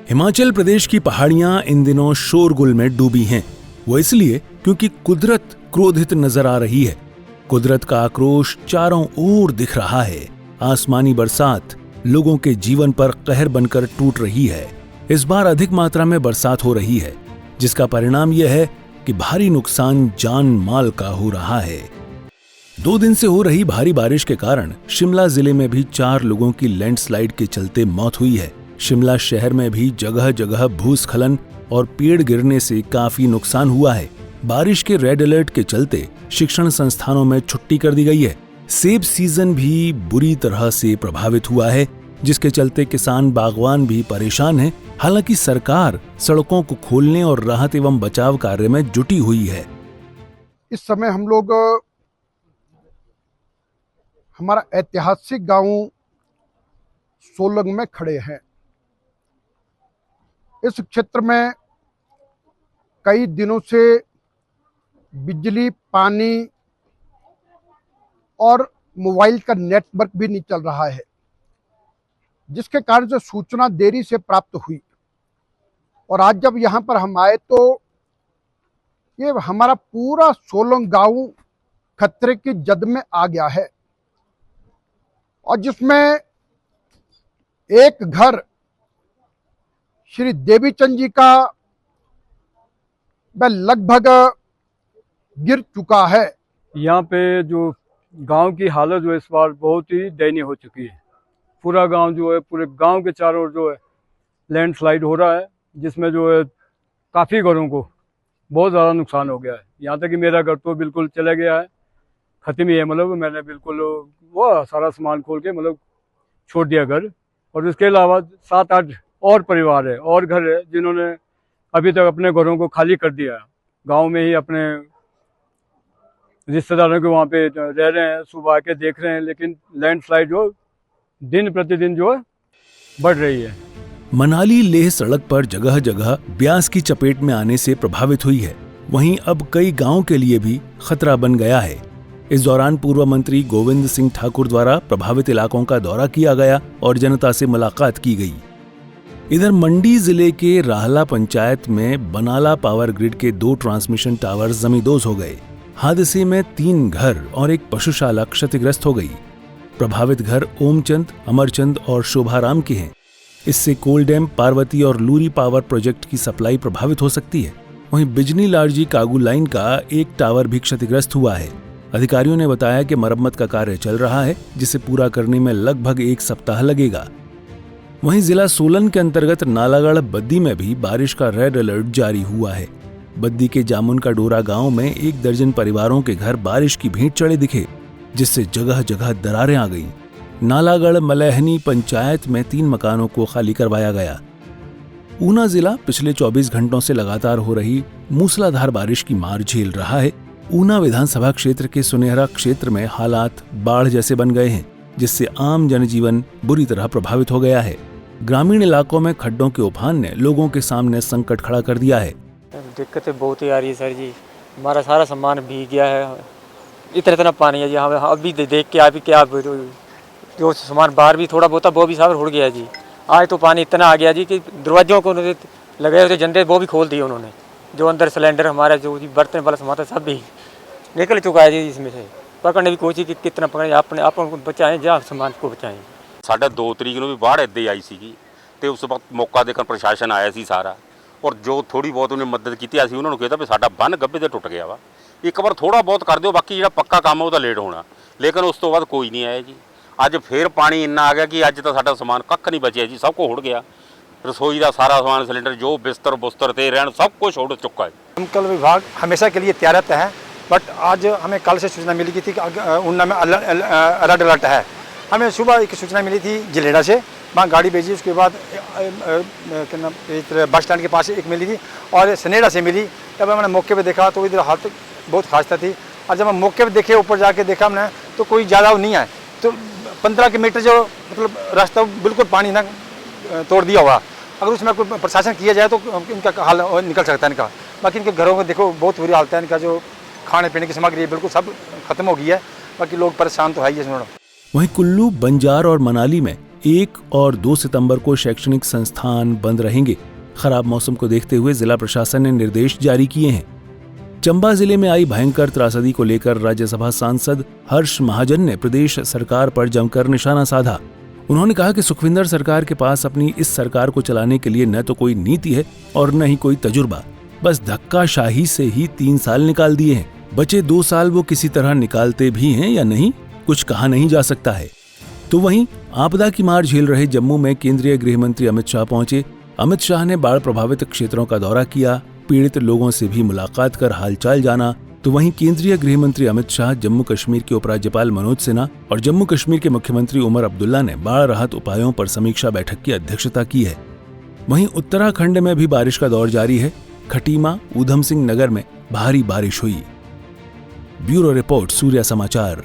हिमाचल प्रदेश की पहाड़ियां इन दिनों शोरगुल में डूबी हैं। वो इसलिए क्योंकि कुदरत क्रोधित नजर आ रही है। कुदरत का आक्रोश चारों ओर दिख रहा है। आसमानी बरसात लोगों के जीवन पर कहर बनकर टूट रही है। इस बार अधिक मात्रा में बरसात हो रही है, जिसका परिणाम यह है कि भारी नुकसान जान माल का हो रहा है। 2 दिन से हो रही भारी बारिश के कारण शिमला जिले में भी 4 लोगों की लैंडस्लाइड के चलते मौत हुई है। शिमला शहर में भी जगह जगह भूस्खलन और पेड़ गिरने से काफी नुकसान हुआ है। बारिश के रेड अलर्ट के चलते शिक्षण संस्थानों में छुट्टी कर दी गई है। सेब सीजन भी बुरी तरह से प्रभावित हुआ है, जिसके चलते किसान बागवान भी परेशान हैं। हालांकि सरकार सड़कों को खोलने और राहत एवं बचाव कार्य में जुटी हुई है। इस समय हम लोग हमारा ऐतिहासिक गांव सोलंग में खड़े हैं। इस क्षेत्र में कई दिनों से बिजली, पानी और मोबाइल का नेटवर्क भी नहीं चल रहा है, जिसके कारण से सूचना देरी से प्राप्त हुई। और आज जब यहाँ पर हम आए तो ये हमारा पूरा सोलंग गांव खतरे की जद में आ गया है, और जिसमें एक घर श्री देवीचंद जी का वह लगभग गिर चुका है। यहाँ पे जो गांव की हालत जो इस बार बहुत ही दयनीय हो चुकी है। पूरा गांव जो है, पूरे गांव के चारों ओर जो है लैंडस्लाइड हो रहा है, जिसमें जो है काफ़ी घरों को बहुत ज़्यादा नुकसान हो गया है। यहाँ तक कि मेरा घर तो बिल्कुल चला गया है, ख़त्म ही है। मतलब मैंने बिल्कुल वो सारा सामान खोल के मतलब छोड़ दिया घर। और इसके अलावा 7-8 और परिवार है और घर है जिन्होंने अभी तक अपने घरों को खाली कर दिया है। गांव में ही अपने रिश्तेदारों के वहाँ पे रह रहे हैं, सुबह आके देख रहे हैं, लेकिन लैंडस्लाइड जो दिन प्रतिदिन जो है बढ़ रही है। मनाली लेह सड़क पर जगह जगह ब्यास की चपेट में आने से प्रभावित हुई है। वहीं अब कई गांव के लिए भी खतरा बन गया है। इस दौरान पूर्व मंत्री गोविंद सिंह ठाकुर द्वारा प्रभावित इलाकों का दौरा किया गया और जनता से मुलाकात की गई। इधर मंडी जिले के राहला पंचायत में बनाला पावर ग्रिड के 2 ट्रांसमिशन टावर जमींदोज हो गए। हादसे में 3 घर और एक पशुशाला क्षतिग्रस्त हो गई। प्रभावित घर ओमचंद, अमरचंद और शोभाराम के हैं। इससे कोल डैम, पार्वती और लूरी पावर प्रोजेक्ट की सप्लाई प्रभावित हो सकती है। वहीं बिजनी लालजी कागू लाइन का एक टावर भी क्षतिग्रस्त हुआ है। अधिकारियों ने बताया कि मरम्मत का कार्य चल रहा है, जिसे पूरा करने में लगभग 1 सप्ताह लगेगा। वहीं जिला सोलन के अंतर्गत नालागढ़ बद्दी में भी बारिश का रेड अलर्ट जारी हुआ है। बद्दी के जामुन का डोरा गांव में 1 दर्जन परिवारों के घर बारिश की भेंट चढ़े दिखे, जिससे जगह जगह दरारें आ गईं। नालागढ़ मलहनी पंचायत में 3 मकानों को खाली करवाया गया। ऊना जिला पिछले 24 घंटों से लगातार हो रही मूसलाधार बारिश की मार झेल रहा है। ऊना विधानसभा क्षेत्र के सुनहरा क्षेत्र में हालात बाढ़ जैसे बन गए हैं, जिससे आम जनजीवन बुरी तरह प्रभावित हो गया है। ग्रामीण इलाकों में खड्डों के उफान ने लोगों के सामने संकट खड़ा कर दिया है। दिक्कतें बहुत ही आ रही है सर जी। हमारा सारा सामान भीग गया है, इतना पानी है जी। हाँ, अभी देख के आप क्या जो सामान बाहर भी थोड़ा बहुत वो भी सब उड़ गया जी। आज तो पानी इतना आ गया जी कि दरवाजों को लगे हुए झंडे वो भी खोल दिए उन्होंने। जो अंदर सिलेंडर हमारा जो बर्तन वाला सामान सब भी निकल चुका है जी। इसमें से पकड़ने की कोशिश की कितना पकड़े, अपने आप को बचाएं ਜਾਂ ਸਮਾਨ को ਬਚਾएं। ਸਾਡਾ 2 ਤਰੀਕ ਨੂੰ ਵੀ ਬਾੜ ਇੱਦਾਂ ਹੀ ਆਈ ਸੀਗੀ ਤੇ ਉਸ ਵਕਤ ਮੌਕਾ ਦੇਖਣ ਪ੍ਰਸ਼ਾਸਨ ਆਇਆ ਸੀ ਸਾਰਾ, ਔਰ ਜੋ ਥੋੜੀ ਬਹੁਤ ਉਹਨੇ ਮਦਦ ਕੀਤੀ ਅਸੀਂ ਉਹਨਾਂ ਨੂੰ ਕਿਹਾ ਵੀ ਸਾਡਾ ਬੰਨ ਗੱਭੇ ਤੇ ਟੁੱਟ ਗਿਆ ਵਾ, ਇੱਕ ਵਾਰ ਥੋੜਾ ਬਹੁਤ ਕਰ ਦਿਓ, ਬਾਕੀ ਜਿਹੜਾ ਪੱਕਾ ਕੰਮ ਉਹਦਾ ਲੇਟ ਹੋਣਾ। ਲੇਕਿਨ ਉਸ ਤੋਂ ਬਾਅਦ ਕੋਈ ਨਹੀਂ ਆਇਆ ਜੀ। ਅੱਜ ਫੇਰ ਪਾਣੀ ਇੰਨਾ ਆ ਗਿਆ ਕਿ ਅੱਜ ਤਾਂ ਸਾਡਾ ਸਮਾਨ ਕੱਖ ਨਹੀਂ ਬਚਿਆ ਜੀ, ਸਭ ਕੁਝ ਉੜ ਗਿਆ। रसोई का सारा सामान, सिलेंडर, जो बिस्तर बुस्तर थे, रहन सब कुछ उड़ चुका है। दमकल विभाग हमेशा के लिए तैयार रहता है, बट आज हमें कल से सूचना मिली थी कि ऊना में अलर्ट अलर्ट है। हमें सुबह एक सूचना मिली थी जिलेड़ा से, वहाँ गाड़ी भेजी। उसके बाद बस स्टैंड के पास एक मिली थी और सनेड़ा से मिली। जब हमने मौके पर देखा तो इधर हालत बहुत खास्ता थी। और जब हम मौके पर देखे, ऊपर जाके देखा हमने तो कोई ज़्यादा नहीं है। तो 15 मीटर जो मतलब रास्ता बिल्कुल पानी ना तोड़ दिया हुआ। अगर उसमें कोई प्रशासन किया जाए तो इनका हाल निकल सकता है इनका। बाकी इनके घरों में देखो बहुत बुरी हालत है। इनका जो खाने पीने की सामग्री बिल्कुल सब खत्म हो गई है। बाकी लोग परेशान तो है ही है। वहीं कुल्लू, बंजार और मनाली में 1 और 2 सितंबर को शैक्षणिक संस्थान बंद रहेंगे। खराब मौसम को देखते हुए जिला प्रशासन ने निर्देश जारी किए हैं। चंबा जिले में आई भयंकर त्रासदी को लेकर राज्यसभा सांसद हर्ष महाजन ने प्रदेश सरकार पर जमकर निशाना साधा। उन्होंने कहा कि सुखविंदर सरकार के पास अपनी इस सरकार को चलाने के लिए न तो कोई नीति है और न ही कोई तजुर्बा, बस धक्काशाही से ही 3 साल निकाल दिए हैं। बचे 2 साल वो किसी तरह निकालते भी हैं या नहीं, कुछ कहा नहीं जा सकता है। तो वहीं आपदा की मार झेल रहे जम्मू में केंद्रीय गृह मंत्री अमित शाह पहुंचे। अमित शाह ने बाढ़ प्रभावित क्षेत्रों का दौरा किया, पीड़ित लोगों से भी मुलाकात कर हालचाल जाना। तो वहीं केंद्रीय गृह मंत्री अमित शाह, जम्मू कश्मीर के उपराज्यपाल मनोज सिन्हा और जम्मू कश्मीर के मुख्यमंत्री उमर अब्दुल्ला ने बाढ़ राहत उपायों पर समीक्षा बैठक की अध्यक्षता की है। वहीं उत्तराखंड में भी बारिश का दौर जारी है। खटीमा, ऊधम सिंह नगर में भारी बारिश हुई। ब्यूरो रिपोर्ट, सूर्या समाचार।